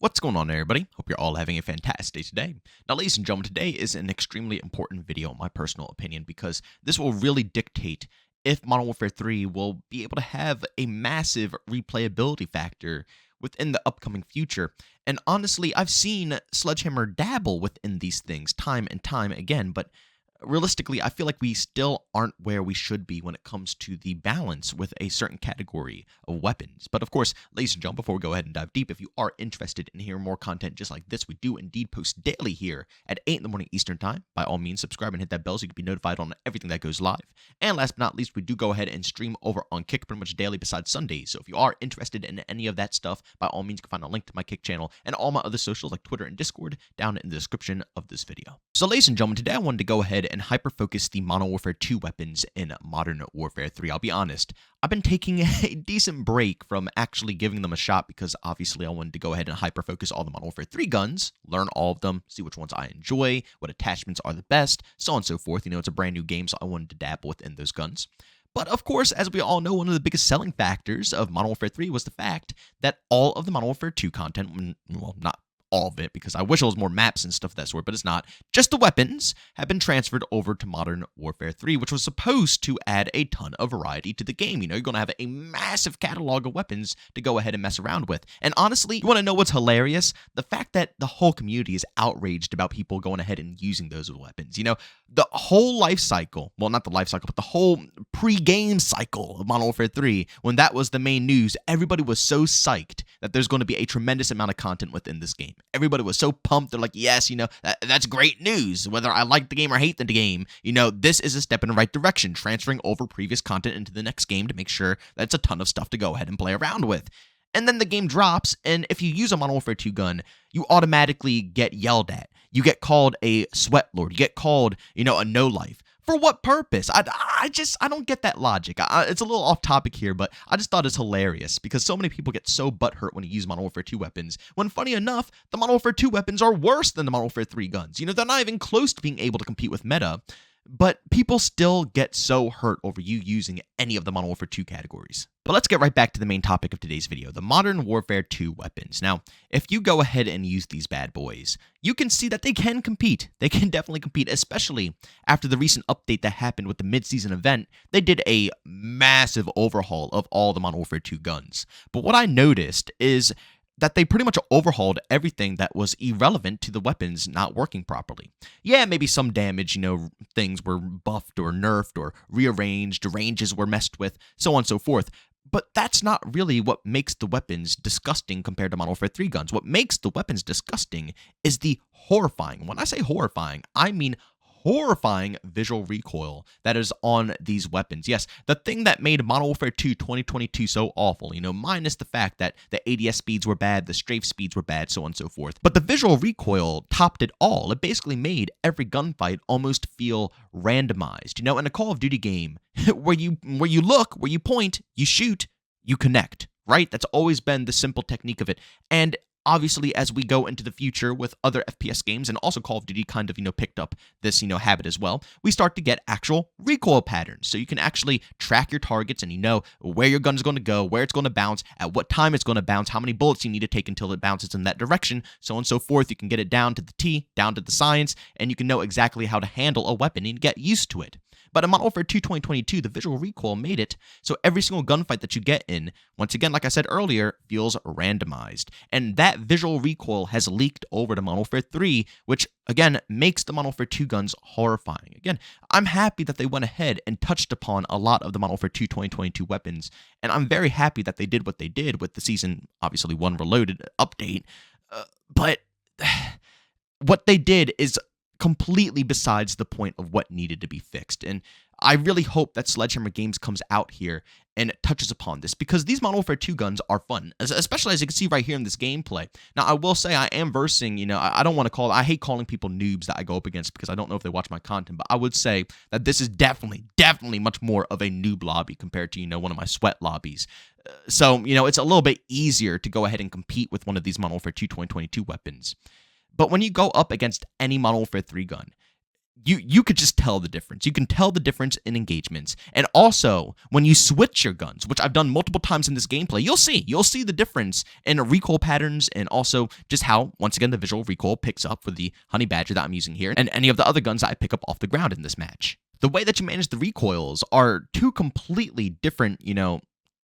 What's going on, everybody? Hope you're all having a fantastic day today. Now, ladies and gentlemen, today is an extremely important video, in my personal opinion, because this will really dictate if Modern Warfare 3 will be able to have a massive replayability factor within the upcoming future. And honestly, I've seen Sledgehammer dabble within these things time and time again, but realistically, I feel like we still aren't where we should be when it comes to the balance with a certain category of weapons. But of course, ladies and gentlemen, before we go ahead and dive deep, if you are interested in hearing more content just like this, we do indeed post daily here at 8 in the morning Eastern Time. By all means, subscribe and hit that bell so you can be notified on everything that goes live. And last but not least, we do go ahead and stream over on Kick pretty much daily besides Sundays. So if you are interested in any of that stuff, by all means, you can find a link to my Kick channel and all my other socials like Twitter and Discord down in the description of this video. So ladies and gentlemen, today I wanted to go ahead and hyper-focus the Modern Warfare 2 weapons in Modern Warfare 3. I'll be honest, I've been taking a decent break from actually giving them a shot because obviously I wanted to go ahead and hyper-focus all the Modern Warfare 3 guns, learn all of them, see which ones I enjoy, what attachments are the best, so on and so forth. You know, it's a brand new game, so I wanted to dabble within those guns. But of course, as we all know, one of the biggest selling factors of Modern Warfare 3 was the fact that all of the Modern Warfare 2 content, well, not all of it, because I wish it was more maps and stuff of that sort, but it's not. Just the weapons have been transferred over to Modern Warfare 3, which was supposed to add a ton of variety to the game. You know, you're going to have a massive catalog of weapons to go ahead and mess around with. And honestly, you want to know what's hilarious? The fact that the whole community is outraged about people going ahead and using those weapons. You know, the whole life cycle, well, not the life cycle, but the whole pre-game cycle of Modern Warfare 3, when that was the main news, everybody was so psyched that there's going to be a tremendous amount of content within this game. Everybody was so pumped. They're like, yes, you know, that's great news. Whether I like the game or hate the game, you know, this is a step in the right direction, transferring over previous content into the next game to make sure that it's a ton of stuff to go ahead and play around with. And then the game drops, and if you use a Modern Warfare 2 gun, you automatically get yelled at. You get called a sweat lord. You get called, you know, a no-life. For what purpose? I don't get that logic. It's a little off topic here, but I just thought it's hilarious because so many people get so butthurt when you use Modern Warfare 2 weapons, when funny enough, the Modern Warfare 2 weapons are worse than the Modern Warfare 3 guns. You know, they're not even close to being able to compete with meta, but people still get so hurt over you using any of the Modern Warfare 2 categories. But let's get right back to the main topic of today's video, the Modern Warfare 2 weapons. Now, if you go ahead and use these bad boys, you can see that they can compete. They can definitely compete, especially after the recent update that happened with the mid-season event. They did a massive overhaul of all the Modern Warfare 2 guns. But what I noticed is that they pretty much overhauled everything that was irrelevant to the weapons not working properly. Yeah, maybe some damage, you know, things were buffed or nerfed or rearranged, ranges were messed with, so on and so forth. But that's not really what makes the weapons disgusting compared to Modern Warfare 3 guns. What makes the weapons disgusting is the horrifying. When I say horrifying, I mean horrifying visual recoil that is on these weapons. Yes, the thing that made Modern Warfare 2 2022 so awful, you know, minus the fact that the ADS speeds were bad, the strafe speeds were bad, so on and so forth. But the visual recoil topped it all. It basically made every gunfight almost feel randomized. You know, in a Call of Duty game, where you look, where you point, you shoot, you connect, right? That's always been the simple technique of it. And obviously, as we go into the future with other FPS games, and also Call of Duty kind of, you know, picked up this, you know, habit as well, we start to get actual recoil patterns. So you can actually track your targets and you know where your gun is going to go, where it's going to bounce, at what time it's going to bounce, how many bullets you need to take until it bounces in that direction, so on and so forth. You can get it down to the T, down to the science, and you can know exactly how to handle a weapon and get used to it. But in Modern Warfare 2 2022, the visual recoil made it so every single gunfight that you get in, once again, like I said earlier, feels randomized. And that visual recoil has leaked over to Modern Warfare 3, which, again, makes the Modern Warfare 2 guns horrifying. Again, I'm happy that they went ahead and touched upon a lot of the Modern Warfare 2 2022 weapons, and I'm very happy that they did what they did with the Season, obviously, 1 Reloaded update. But what they did is completely besides the point of what needed to be fixed. And I really hope that Sledgehammer Games comes out here and touches upon this, because these Modern Warfare 2 guns are fun, especially as you can see right here in this gameplay. Now, I will say I am versing, you know, I don't want to call, I hate calling people noobs that I go up against because I don't know if they watch my content, but I would say that this is definitely much more of a noob lobby compared to, you know, one of my sweat lobbies. So, you know, it's a little bit easier to go ahead and compete with one of these Modern Warfare 2 2022 weapons. But when you go up against any Modern Warfare 3 gun, you could just tell the difference. You can tell the difference in engagements. And also, when you switch your guns, which I've done multiple times in this gameplay, you'll see the difference in recoil patterns and also just how, once again, the visual recoil picks up with the Honey Badger that I'm using here and any of the other guns that I pick up off the ground in this match. The way that you manage the recoils are two completely different,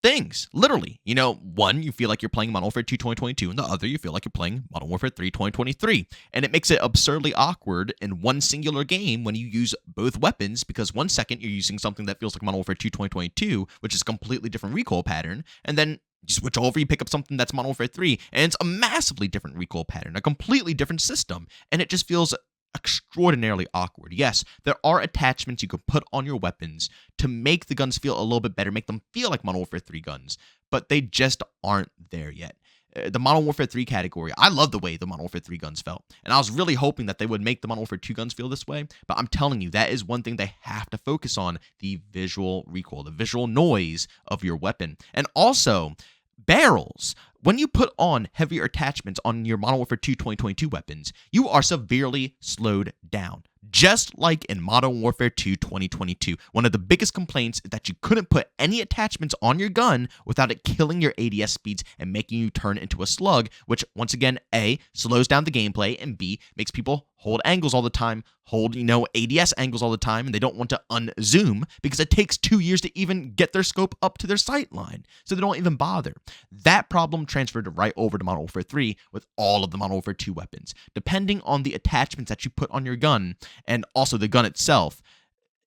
things, literally. One, you feel like you're playing Modern Warfare 2 2022, and the other, you feel like you're playing Modern Warfare 3 2023. And it makes it absurdly awkward in one singular game when you use both weapons, because 1 second you're using something that feels like Modern Warfare 2 2022, which is a completely different recoil pattern, and then you switch over, you pick up something that's Modern Warfare 3, and it's a massively different recoil pattern, a completely different system, and it just feels extraordinarily awkward. Yes, there are attachments you can put on your weapons to make the guns feel a little bit better, make them feel like Modern Warfare 3 guns, but they just aren't there yet. The Modern Warfare 3 category, I love the way the Modern Warfare 3 guns felt, and I was really hoping that they would make the Modern Warfare 2 guns feel this way, but I'm telling you, that is one thing they have to focus on, the visual recoil, the visual noise of your weapon. And also, barrels. When you put on heavier attachments on your Modern Warfare 2 2022 weapons, you are severely slowed down. Just like in Modern Warfare 2 2022, one of the biggest complaints is that you couldn't put any attachments on your gun without it killing your ADS speeds and making you turn into a slug, which once again, A, slows down the gameplay, and B, makes people hold angles all the time, hold, ADS angles all the time, and they don't want to unzoom because it takes 2 years to even get their scope up to their sight line, so they don't even bother. That problem transferred right over to Modern Warfare 3 with all of the Modern Warfare 2 weapons. Depending on the attachments that you put on your gun, and also the gun itself,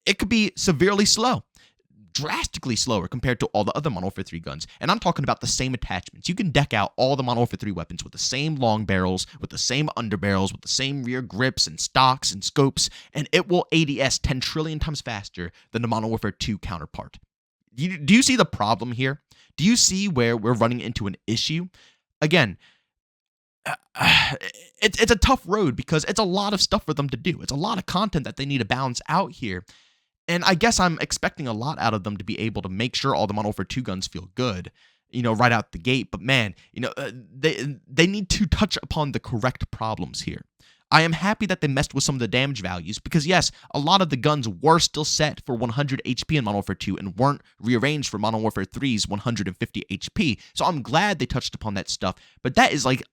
it could be severely slow, drastically slower compared to all the other Modern Warfare 3 guns. And I'm talking about the same attachments. You can deck out all the Modern Warfare 3 weapons with the same long barrels, with the same underbarrels, with the same rear grips and stocks and scopes, and it will ADS 10 trillion times faster than the Modern Warfare 2 counterpart. Do you see the problem here? Do you see where we're running into an issue? Again, it's a tough road because it's a lot of stuff for them to do. It's a lot of content that they need to balance out here. And I guess I'm expecting a lot out of them to be able to make sure all the Modern Warfare 2 guns feel good, right out the gate. But man, they need to touch upon the correct problems here. I am happy that they messed with some of the damage values because, yes, a lot of the guns were still set for 100 HP in Modern Warfare 2 and weren't rearranged for Modern Warfare 3's 150 HP. So I'm glad they touched upon that stuff. But that is like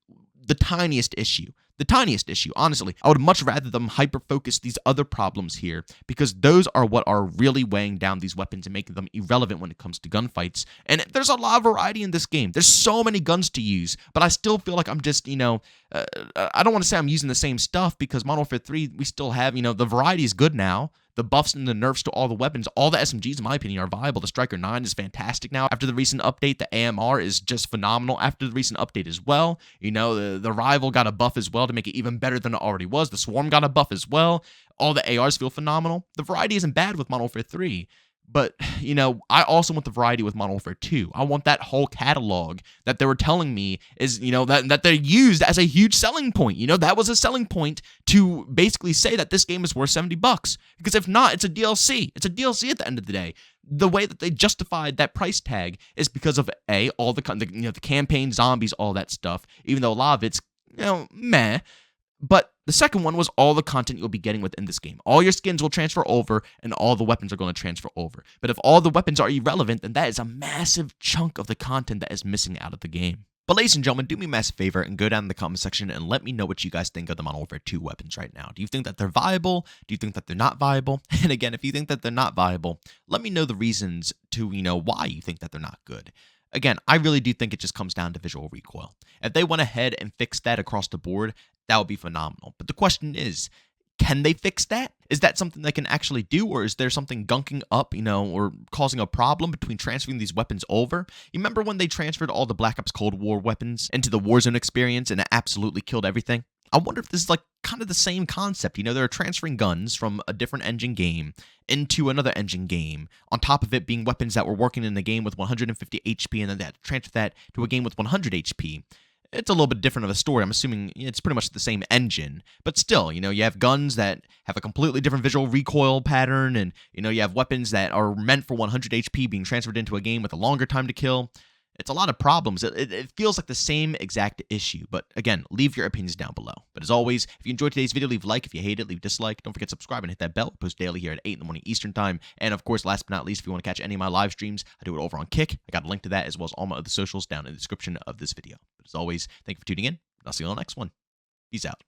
the tiniest issue. The tiniest issue, honestly. I would much rather them hyper-focus these other problems here because those are what are really weighing down these weapons and making them irrelevant when it comes to gunfights. And there's a lot of variety in this game. There's so many guns to use, but I still feel like I'm just, I don't want to say I'm using the same stuff because Modern Warfare 3, we still have, the variety is good now. The buffs and the nerfs to all the weapons, all the SMGs, in my opinion, are viable. The Striker 9 is fantastic now. After the recent update, the AMR is just phenomenal after the recent update as well. The Rival got a buff as well to make it even better than it already was. The Swarm got a buff as well. All the ARs feel phenomenal. The variety isn't bad with Modern Warfare 3. But, I also want the variety with Modern Warfare 2. I want that whole catalog that they were telling me is, that they used as a huge selling point. That was a selling point to basically say that this game is worth $70. Because if not, it's a DLC. It's a DLC at the end of the day. The way that they justified that price tag is because of, A, all the campaign, zombies, all that stuff. Even though a lot of it's, meh. But the second one was all the content you'll be getting within this game. All your skins will transfer over, and all the weapons are going to transfer over. But if all the weapons are irrelevant, then that is a massive chunk of the content that is missing out of the game. But ladies and gentlemen, do me a massive favor and go down in the comment section and let me know what you guys think of the Modern Warfare 2 weapons right now. Do you think that they're viable? Do you think that they're not viable? And again, if you think that they're not viable, let me know the reasons to, why you think that they're not good. Again, I really do think it just comes down to visual recoil. If they went ahead and fixed that across the board, that would be phenomenal. But the question is, can they fix that? Is that something they can actually do, or is there something gunking up, or causing a problem between transferring these weapons over? You remember when they transferred all the Black Ops Cold War weapons into the Warzone experience and it absolutely killed everything? I wonder if this is like kind of the same concept. They're transferring guns from a different engine game into another engine game, on top of it being weapons that were working in the game with 150 HP, and then they had to transfer that to a game with 100 HP. It's a little bit different of a story. I'm assuming it's pretty much the same engine, but still, you have guns that have a completely different visual recoil pattern, and, you have weapons that are meant for 100 HP being transferred into a game with a longer time to kill. It's a lot of problems. It feels like the same exact issue. But again, leave your opinions down below. But as always, if you enjoyed today's video, leave a like. If you hate it, leave a dislike. Don't forget to subscribe and hit that bell. I post daily here at 8 in the morning Eastern time. And of course, last but not least, if you want to catch any of my live streams, I do it over on Kick. I got a link to that as well as all my other socials down in the description of this video. But as always, thank you for tuning in. I'll see you on the next one. Peace out.